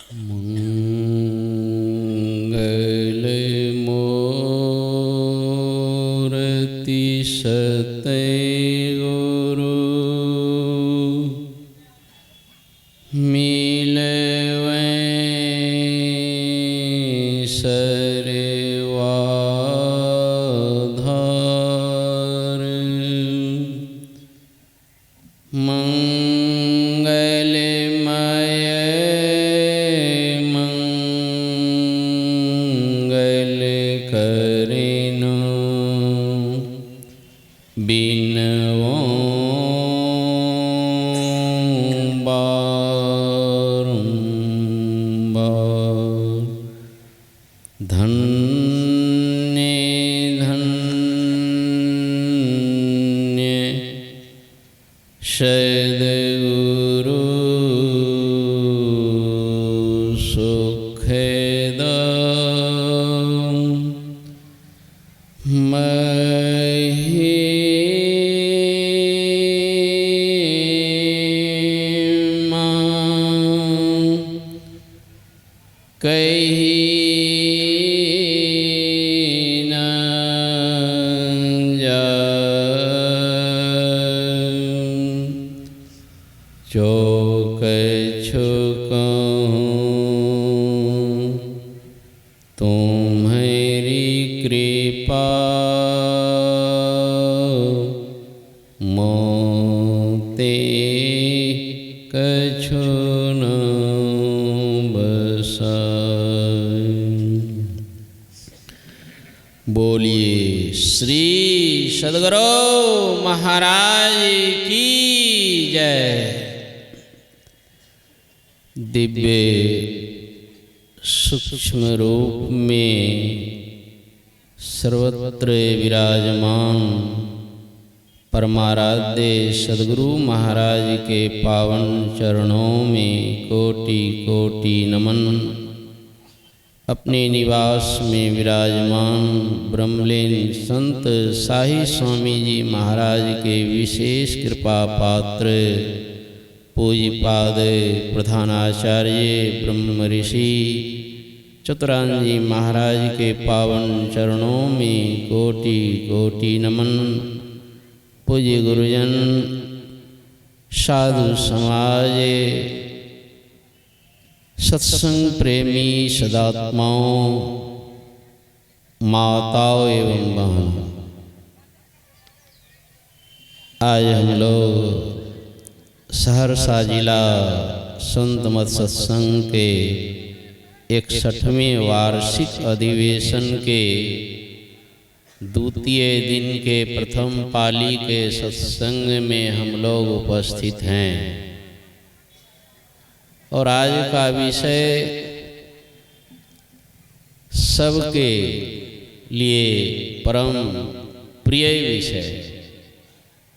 मंगलमूर्ति सतगुरु मिलवै सर्वाधार। मंगलमय मंगल करिनो बिनवो बारंबार। धन्य धन्य सद्गुरु सुखदा महिमा कही न जाए। जो कछु कहूँ तुम्हारी कृपा मोते कछु न बसाए। बोलिए श्री सद्गुरु महाराज की जय। दिव्य सूक्ष्म रूप में सर्वत्र विराजमान परमाराध्य सद्गुरु महाराज के पावन चरणों में कोटि कोटि नमन। अपने निवास में विराजमान ब्रह्मलीन संत शाही स्वामी जी महाराज के विशेष कृपा पात्र पूज्यपाद प्रधानाचार्य ब्रह्म ऋषि चतुरानंद महाराज के पावन चरणों में कोटि कोटि नमन। पूज्य गुरुजन साधु समाज सत्संग प्रेमी सदात्माओं माताओं एवं बहनों, आज हम लोग सहरसा जिला संत मत सत्संग के 61वें वार्षिक अधिवेशन के द्वितीय दिन के प्रथम पाली के सत्संग में हम लोग उपस्थित हैं। और आज का विषय सबके लिए परम प्रिय विषय,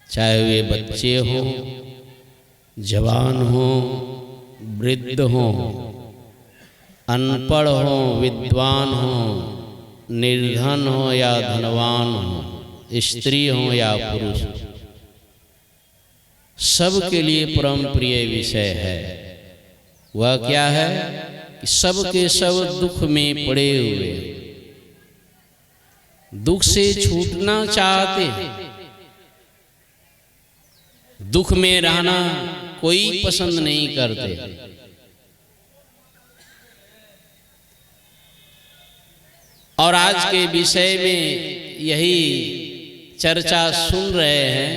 चाहे वे बच्चे हों, जवान हों, वृद्ध हों, अनपढ़ हों, विद्वान हों, निर्धन हो या धनवान हो, स्त्री हो या पुरुष, सबके लिए परम प्रिय विषय है। वह क्या है कि सबके सब दुख में पड़े हुए, दुख से छूटना चाहते हैं। दुख में रहना कोई पसंद नहीं करते। और आज के विषय में यही चर्चा सुन रहे हैं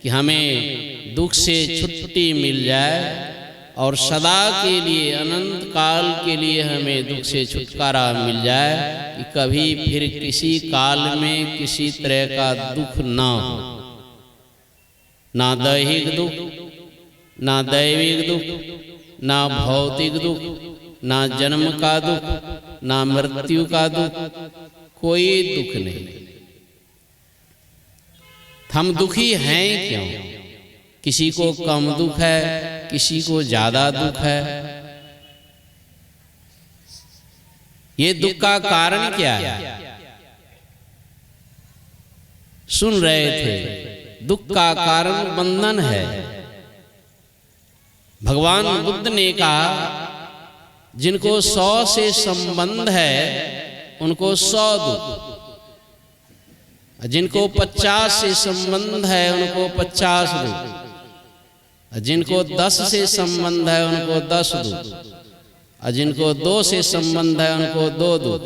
कि हमें दुख से छुट्टी मिल जाए और सदा के लिए, अनंत काल के लिए हमें दुख से छुटकारा मिल जाए कि कभी फिर किसी काल में किसी तरह का दुख ना हो। ना दैहिक दुख, ना दैविक दुख, ना भौतिक दुख, ना जन्म का दुख, ना मृत्यु का दुख, कोई दुख नहीं। हम दुखी हैं क्यों? किसी को कम दुख है, किसी को ज्यादा दुख है। ये दुख का कारण क्या है? सुन रहे थे, दुख का कारण बंधन है। भगवान बुद्ध ने कहा जिनको 100 से संबंध है उनको 100 दुख, जिनको 50 से संबंध है उनको 50 दुख, जिनको 10 से संबंध है उनको 10 दुख, और जिनको 2 से संबंध है उनको 2 दुख,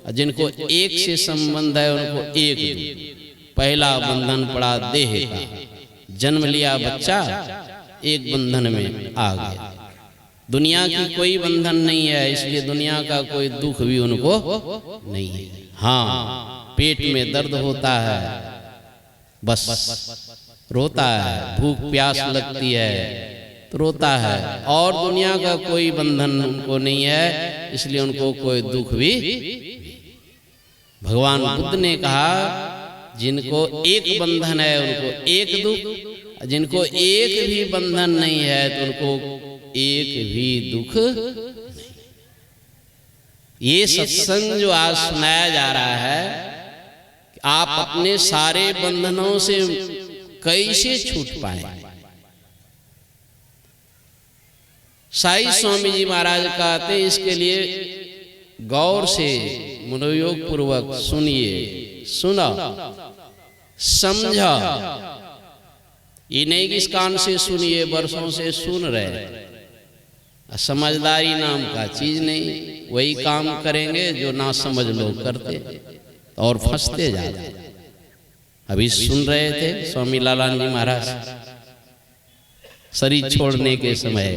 और जिनको 1 से संबंध है उनको 1 दुख। पहला बंधन पड़ा देह का, जन्म लिया बच्चा, एक बंधन में आ गया। दुनिया की कोई बंधन नहीं है, इसलिए दुनिया का कोई दुख भी उनको नहीं है। हाँ, पेट में दर्द होता है, बस रोता है, भूख प्यास लगती है तो रोता है, और दुनिया का कोई बंधन उनको नहीं है, इसलिए उनको कोई दुख भी। भगवान बुद्ध ने कहा जिनको एक बंधन है उनको एक दुख, जिनको एक भी बंधन नहीं है तो उनको एक भी दुख नहीं। ये सत्संग जो आज सुनाया जा रहा है, आप अपने सारे बंधनों से कैसे छूट पाए। साई स्वामी जी महाराज कहते हैं इसके लिए गौर से मनोयोग पूर्वक सुनिए, सुना, समझा। ये नहीं कि इस कान से सुनिए, वर्षों से सुन रहे, समझदारी नाम का चीज नहीं। वही काम करेंगे जो ना समझ लोग करते और फंसते जाते। अभी सुन रहे थे स्वामी लालान जी महाराज शरीर छोड़ने के समय,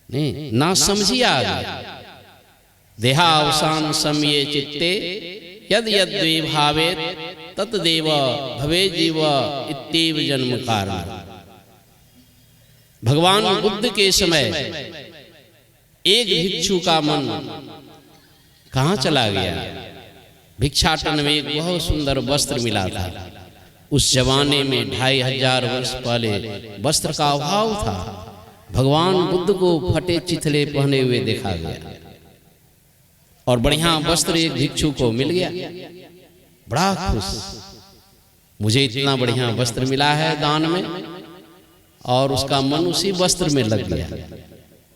नहीं ना समझी आ गया। देहावसान समये चित्ते यद यद द्वे भावेत तत्देव भवे जीव इत्येव जन्म कारण। भगवान बुद्ध के समय एक भिक्षु का मन कहाँ चला गया। भिक्षाटन में एक बहुत सुंदर वस्त्र मिला था। उस जमाने में 2500 वर्ष पहले वस्त्र का अभाव था। भगवान बुद्ध को फटे चिथड़े पहने हुए देखा गया और बढ़िया वस्त्र एक भिक्षु को मिल गया। बड़ा खुश, मुझे इतना बढ़िया वस्त्र मिला है दान में, और उसका मन उसी वस्त्र में लग गया।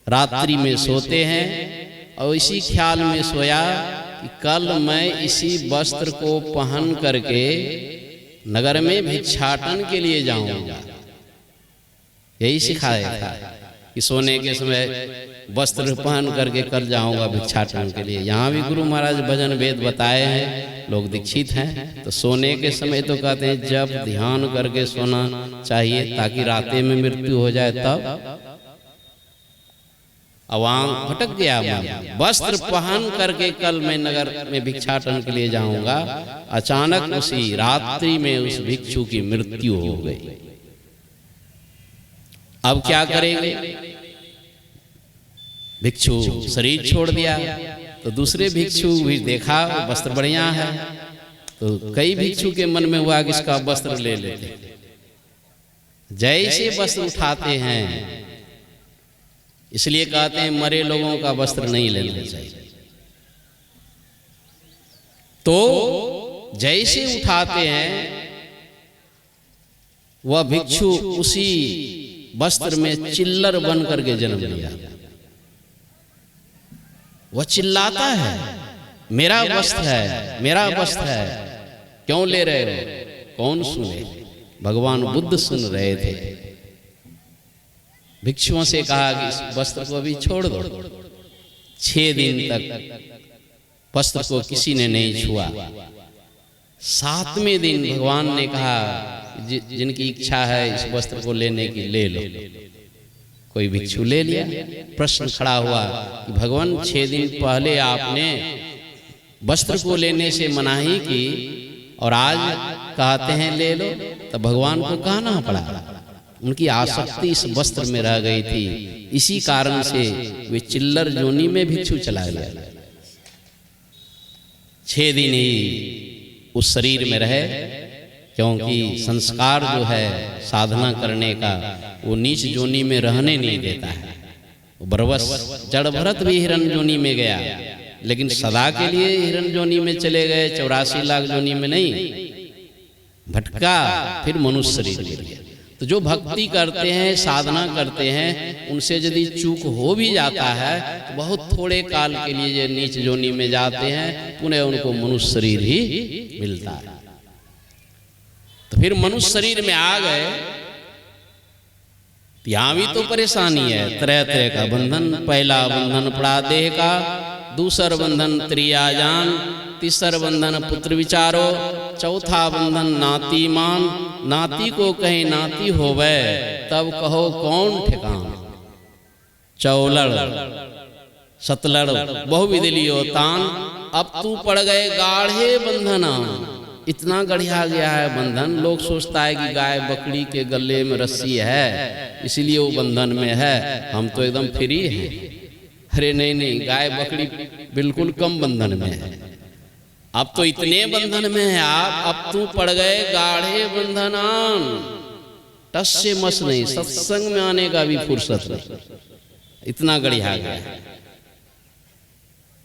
रात्रि में सोते हैं और इसी ख्याल में सोया कि कल मैं इसी वस्त्र को पहन करके नगर में भिक्षाटन के लिए जाऊंगा। यही सिखाया था कि सोने के समय वस्त्र पहन करके कर जाऊंगा भिक्षाटन के लिए। यहाँ भी गुरु महाराज भजन वेद बताए हैं, लोग दीक्षित हैं। तो सोने के समय तो कहते हैं जब ध्यान करके सोना चाहिए ताकि रातें में मृत्यु हो जाए। तब अवांग भटक गया मन, वस्त्र पहन करके कल मैं नगर में भिक्षाटन के लिए जाऊंगा। अचानक उसी रात्रि में उस भिक्षु की मृत्यु हो गई। अब क्या करेंगे। भिक्षु शरीर छोड़ दिया तो दूसरे भिक्षु भी देखा वस्त्र बढ़िया है, तो कई भिक्षु के मन में हुआ कि इसका वस्त्र ले लेते। जैसे वस्त्र उठाते हैं, इसलिए कहते हैं मरे लोगों का वस्त्र नहीं लेना चाहिए। तो जैसे उठाते हैं वह भिक्षु उसी वस्त्र में चिल्लर बन करके जन्म लिया। वह चिल्लाता है मेरा वस्त्र है, मेरा वस्त्र है, क्यों ले रहे हो। कौन सुने। भगवान बुद्ध सुन रहे थे। भिक्षुओं से कहा कि इस वस्त्र को अभी छोड़ दो। 6 दिन तक वस्त्र को किसी ने नहीं छुआ। 7वें दिन भगवान ने कहा जिनकी इच्छा है इस वस्त्र को लेने की ले लो। कोई भिक्षु ले लिया। प्रश्न खड़ा हुआ कि भगवान 6 दिन पहले आपने वस्त्र को लेने से मनाही की और आज कहते हैं ले लो, तो भगवान को कहना पड़ा। उनकी आसक्ति इस वस्त्र में रह गई थी, इसी कारण से वे चिल्लर जोनी में भिक्षु चला गया। 6 दिन ही उस शरीर में रहे, क्योंकि संस्कार जो है साधना करने का वो नीच जोनी में रहने नहीं देता है। बरबस जड़ भरत भी हिरण जोनी में गया, लेकिन सदा के लिए हिरण जोनी में चले गए, 84 लाख जोनी में नहीं, भटका, फिर मनुष्य शरीर मिल गया। तो जो भक्ति करते हैं, साधना करते हैं, उनसे यदि चूक हो भी जाता है तो बहुत थोड़े काल के लिए ये नीच जोनी में जाते हैं, पुनः उनको मनुष्य शरीर ही मिलता है। तो फिर मनुष्य शरीर में आ गए, यहाँ भी तो परेशानी है, तरह तरह का बंधन। पहला बंधन पड़ा देह का, दूसरा बंधन त्रियाजान, तीसरा बंधन पुत्र विचारो, चौथा बंधन नाती मान। नाती को कहीं नाती होवे, तब कहो कौन ठिकान। चौलड़ सतलड़ बहुविध लियो तान, अब तू पड़ गए गाढ़े बंधना। इतना गढ़िया गया है बंधन, लोग सोचता है कि गाय बकरी के गले में रस्सी है इसीलिए वो बंधन में है, हम तो एकदम फ्री हैं। अरे नहीं नहीं, गाय बकरी बिल्कुल कम बंधन में है। अब तो इतने बंधन में है आप, अब तू पड़ गए गाढ़े बंधनान। टस से मस नहीं, सत्संग में आने का भी फुर्सत नहीं, इतना गढ़िया गया है।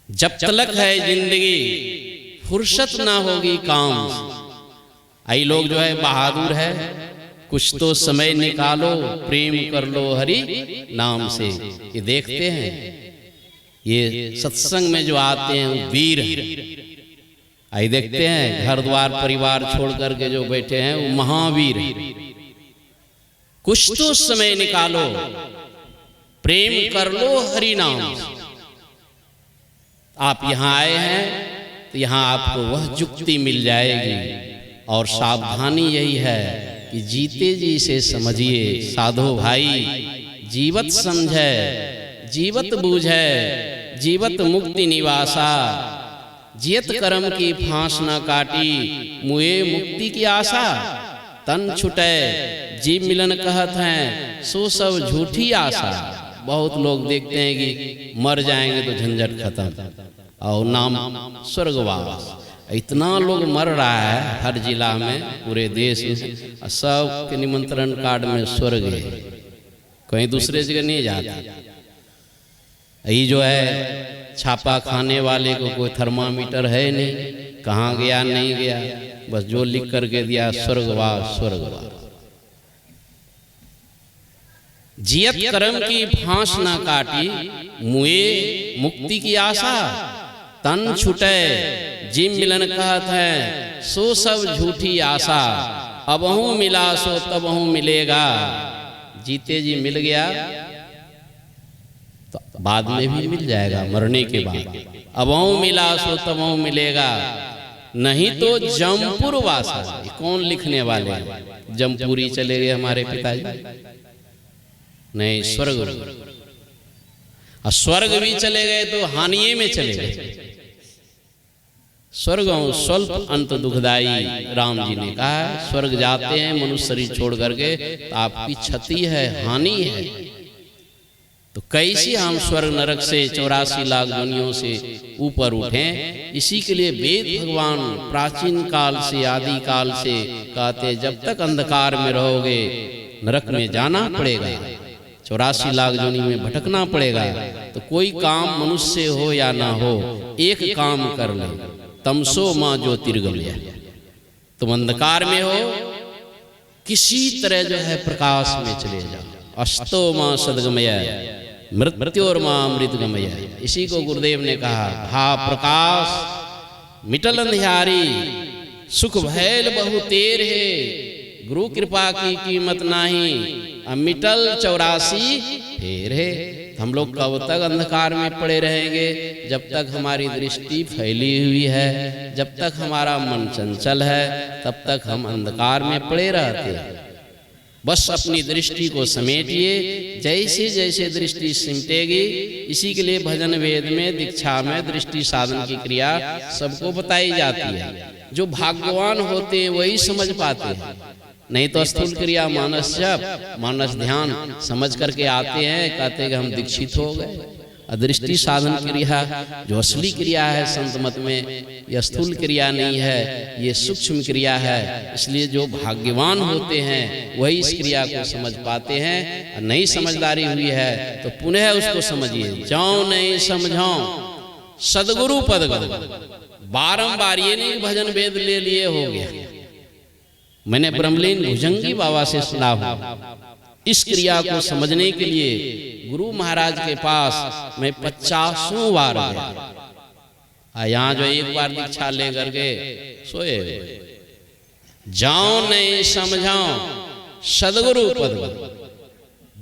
जब तलक है जिंदगी फुर्सत ना होगी काम। आई लोग जो है बहादुर है, कुछ तो समय निकालो, प्रेम कर लो हरि नाम से। ये देखते हैं, ये सत्संग में जो आते हैं वो वीर हैं। आई देखते हैं घर द्वार परिवार छोड़ करके जो बैठे हैं वो महावीर हैं। कुछ तो समय निकालो, प्रेम कर लो हरि नाम से। आप यहाँ आए हैं तो यहाँ आपको वह जुक्ति मिल जाएगी, और सावधानी यही है कि जीते जी से समझिए साधो भाई। जीवत समझे जीवत बूझे, जीवत मुक्ति निवासा। जियत कर्म की फांस न काटी, मुए मुक्ति की आशा। तन छुटे जीव मिलन कहत हैं, सो सब झूठी आशा। बहुत लोग देखते हैं कि मर जाएंगे तो झंझट खत्म और नाम स्वर्गवास। इतना लोग मर रहा है हर जिला में, पूरे देश में। सब के निमंत्रण कार्ड में स्वर्ग है, कहीं दूसरे जगह नहीं जाता। यही जो है छापा खाने वाले को कोई थर्मामीटर है नहीं, कहाँ गया नहीं गया, बस जो लिख करके दिया स्वर्गवास स्वर्गवास। जियत कर्म की फांस ना काटी, मुए मुक्ति की आशा। तन छुटे जिम मिलन कहत है, सो सब झूठी आशा। अबहू मिला सो तबहू मिलेगा। जीते जी मिल गया तो बाद में भी मिल जाएगा, मरने के बाद। अबहू मिला सो तबहू मिलेगा, नहीं तो जमपुर वासा। कौन लिखने वाले? जमपुरी चले गए हमारे पिताजी, नहीं स्वर्ग। और स्वर्ग भी चले गए तो हानिये में चले गए। स्वर्ग स्वल्प अंत दुखदाई, राम जी ने कहा। स्वर्ग जाते हैं मनुष्य शरीर छोड़ करके तो आपकी क्षति है, हानि है। तो कैसे हम स्वर्ग नरक से 84 लाख दुनियों से ऊपर उठें? इसी के लिए वेद भगवान प्राचीन काल से, आदि काल से कहते, जब तक अंधकार में रहोगे नरक में जाना पड़ेगा, 84 लाख दुनिया में भटकना पड़ेगा। तो कोई काम मनुष्य से हो या ना हो, एक काम कर ले, तमसो माँ ज्योतिर्गमय। तुम अंधकार में हो, किसी तरह जो है प्रकाश में चले जाओ। अस्तो माँ सदगमय, मृत्योर माँ अमृतगमय। इसी को गुरुदेव ने कहा, हा प्रकाश मिटल अंधियारी, सुख भैल बहु तेर है। गुरु कृपा की कीमत नाही, मिटल 84 फेर है। हम लोग कब तक अंधकार में पड़े रहेंगे? जब तक हमारी दृष्टि फैली हुई है, जब तक हमारा मन चंचल है, तब तक हम अंधकार में पड़े रहते हैं। बस अपनी दृष्टि को समेटिए, जैसे जैसे दृष्टि सिमटेगी। इसी के लिए भजन वेद में, दीक्षा में दृष्टि साधन की क्रिया सबको बताई जाती है। जो भाग्यवान होते हैं वही समझ पाते हैं, नहीं तो स्थूल क्रिया मानस जप, मानस ध्यान समझ करके आते हैं, कहते हैं कि हम दीक्षित हो गए। अदृष्टि साधन क्रिया जो असली क्रिया है संत मत में, यह स्थूल क्रिया नहीं है, ये सूक्ष्म क्रिया है। इसलिए जो भाग्यवान होते हैं वही इस क्रिया को समझ पाते हैं। नहीं समझदारी हुई है तो पुनः उसको समझिए। जाओ नहीं समझाओ सदगुरु पद गो। बारंबार ये नहीं भजन वेद ले लिए हो गया, मैंने ब्रह्मलीन भुजंगी बाबा से सुना हूं। इस क्रिया को समझने के लिए गुरु महाराज के पास मैं 50 बार गया। यहाँ जो एक बार दीक्षा लेकर के सोए, जाओ नहीं समझाओ सदगुरु पद,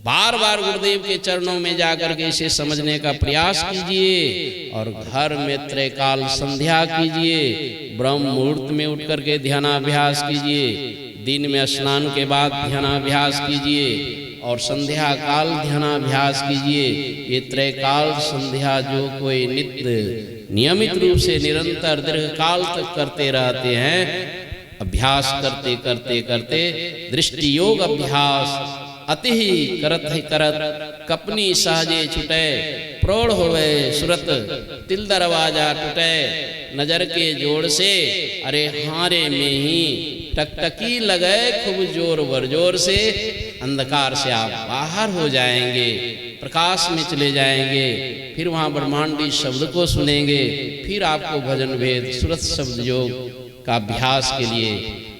बार बार गुरुदेव के चरणों में जाकर के इसे समझने का प्रयास कीजिए और घर में त्रैकाल संध्या कीजिए, ब्रह्म मुहूर्त में उठ करके ध्यानाभ्यास कीजिए, दिन में स्नान के बाद ध्यानाभ्यास कीजिए और संध्या काल ध्यानाभ्यास कीजिए। ये त्रैकाल संध्या जो कोई नित्य नियमित रूप से निरंतर दीर्घकाल तक करते रहते हैं, अभ्यास करते करते करते दृष्टि योग अभ्यास अति ही करत कपनी सहजे छुटे, प्रौढ़ होवे सुरत तिल दरवाजा टूटे, नजर के जोड़ से अरे हारे में ही टकटकी लगे खूब जोर बरजोर से, अंधकार से आप बाहर हो जाएंगे, प्रकाश में चले जाएंगे। फिर वहाँ ब्रह्मांडी शब्द को सुनेंगे, फिर आपको भजन भेद सुरत शब्द योग का अभ्यास के लिए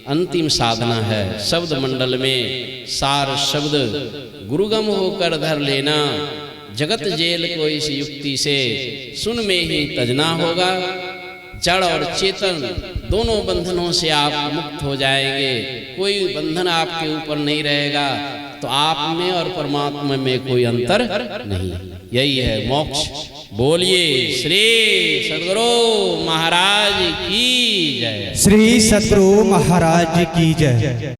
अंतिम साधना है। शब्द मंडल में सार शब्द गुरुगम होकर धर लेना, जगत जेल को इस युक्ति से सुन में ही तजना होगा। जड़ और चेतन दोनों बंधनों से आप मुक्त हो जाएंगे, कोई बंधन आपके ऊपर नहीं रहेगा, तो आप में और परमात्मा में कोई अंतर नहीं। यही है मोक्ष। बोलिए श्री सद्गुरु महाराज की जय। श्री सद्गुरु महाराज की जय।